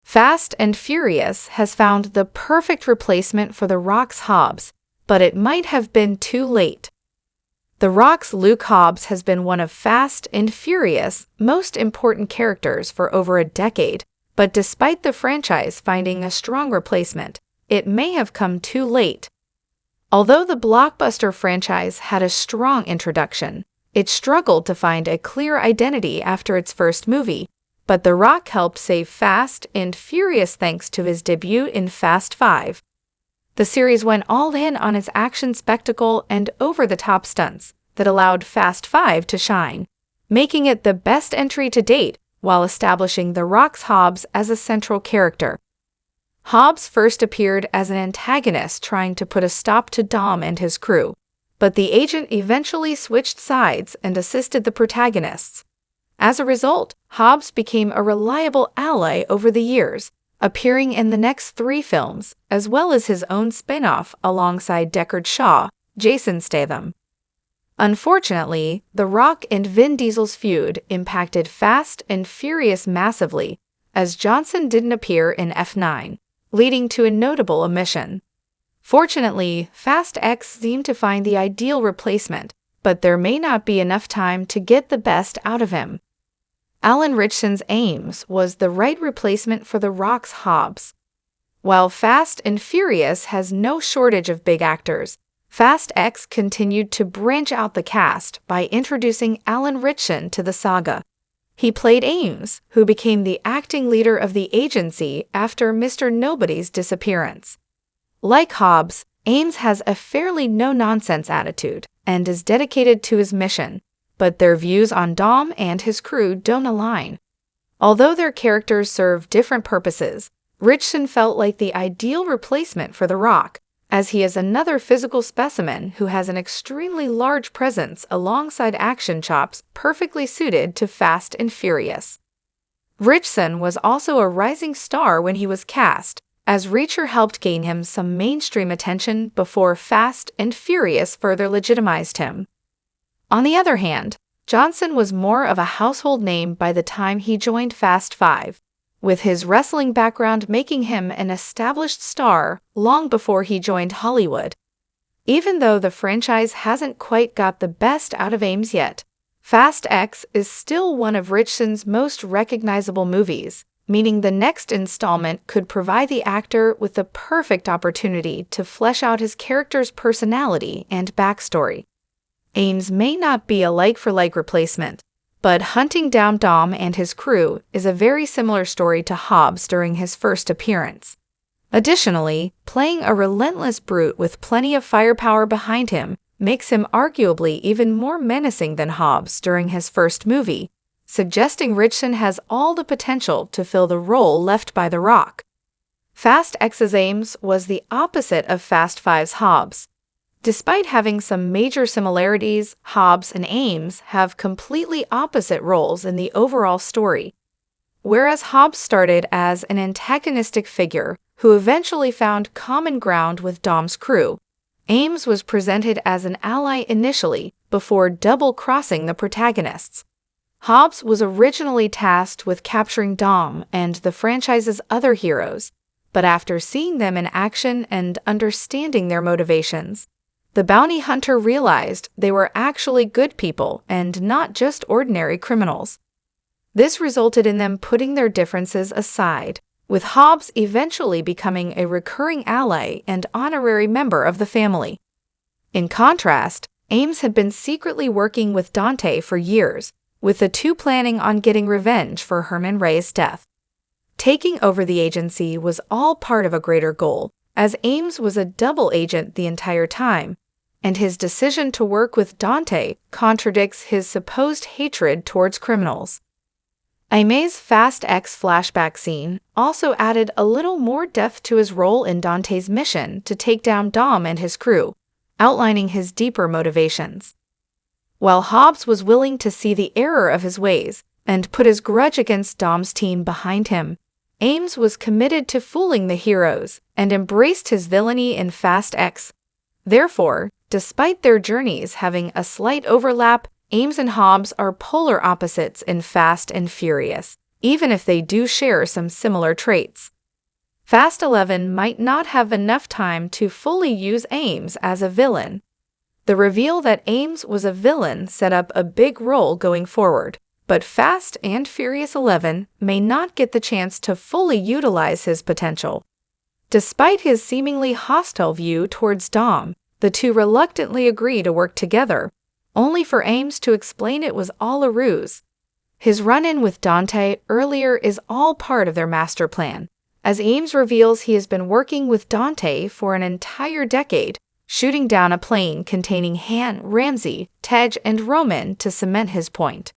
Fast and Furious has found the perfect replacement for The Rock's Hobbs, but it might have been too late. The Rock's Luke Hobbs has been one of Fast and Furious' most important characters for over a decade, but despite the franchise finding a strong replacement, it may have come too late. Although the blockbuster franchise had a strong introduction, it struggled to find a clear identity after its first movie, but The Rock helped save Fast and Furious thanks to his debut in Fast 5. The series went all in on its action spectacle and over-the-top stunts that allowed Fast 5 to shine, making it the best entry to date while establishing The Rock's Hobbs as a central character. Hobbs first appeared as an antagonist trying to put a stop to Dom and his crew, but the agent eventually switched sides and assisted the protagonists. As a result, Hobbs became a reliable ally over the years, appearing in the next 3 films, as well as his own spin-off alongside Deckard Shaw, Jason Statham. Unfortunately, The Rock and Vin Diesel's feud impacted Fast and Furious massively, as Johnson didn't appear in F9, leading to a notable omission. Fortunately, Fast X seemed to find the ideal replacement, but there may not be enough time to get the best out of him. Alan Ritchson's Ames was the right replacement for The Rock's Hobbs. While Fast and Furious has no shortage of big actors, Fast X continued to branch out the cast by introducing Alan Ritchson to the saga. He played Ames, who became the acting leader of the agency after Mr. Nobody's disappearance. Like Hobbs, Ames has a fairly no-nonsense attitude and is dedicated to his mission, but their views on Dom and his crew don't align. Although their characters serve different purposes, Ritchson felt like the ideal replacement for The Rock, as he is another physical specimen who has an extremely large presence alongside action chops perfectly suited to Fast and Furious. Ritchson was also a rising star when he was cast, as Reacher helped gain him some mainstream attention before Fast and Furious further legitimized him. On the other hand, Johnson was more of a household name by the time he joined Fast 5, with his wrestling background making him an established star long before he joined Hollywood. Even though the franchise hasn't quite got the best out of Ames yet, Fast X is still one of Ritchson's most recognizable movies, meaning the next installment could provide the actor with the perfect opportunity to flesh out his character's personality and backstory. Ames may not be a like-for-like replacement, but hunting down Dom and his crew is a very similar story to Hobbs during his first appearance. Additionally, playing a relentless brute with plenty of firepower behind him makes him arguably even more menacing than Hobbs during his first movie, suggesting Ritchson has all the potential to fill the role left by The Rock. Fast X's Ames was the opposite of Fast 5's Hobbs. Despite having some major similarities, Hobbs and Ames have completely opposite roles in the overall story. Whereas Hobbs started as an antagonistic figure who eventually found common ground with Dom's crew, Ames was presented as an ally initially before double-crossing the protagonists. Hobbs was originally tasked with capturing Dom and the franchise's other heroes, but after seeing them in action and understanding their motivations, the bounty hunter realized they were actually good people and not just ordinary criminals. This resulted in them putting their differences aside, with Hobbs eventually becoming a recurring ally and honorary member of the family. In contrast, Ames had been secretly working with Dante for years, with the two planning on getting revenge for Herman Ray's death. Taking over the agency was all part of a greater goal, as Ames was a double agent the entire time, and his decision to work with Dante contradicts his supposed hatred towards criminals. Ames' Fast X flashback scene also added a little more depth to his role in Dante's mission to take down Dom and his crew, outlining his deeper motivations. While Hobbs was willing to see the error of his ways and put his grudge against Dom's team behind him, Ames was committed to fooling the heroes and embraced his villainy in Fast X. Therefore, despite their journeys having a slight overlap, Ames and Hobbs are polar opposites in Fast and Furious, even if they do share some similar traits. Fast 11 might not have enough time to fully use Ames as a villain. The reveal that Ames was a villain set up a big role going forward, but Fast and Furious 11 may not get the chance to fully utilize his potential. Despite his seemingly hostile view towards Dom, the two reluctantly agree to work together, only for Ames to explain it was all a ruse. His run-in with Dante earlier is all part of their master plan, as Ames reveals he has been working with Dante for an entire decade, shooting down a plane containing Han, Ramsey, Tej, and Roman to cement his point.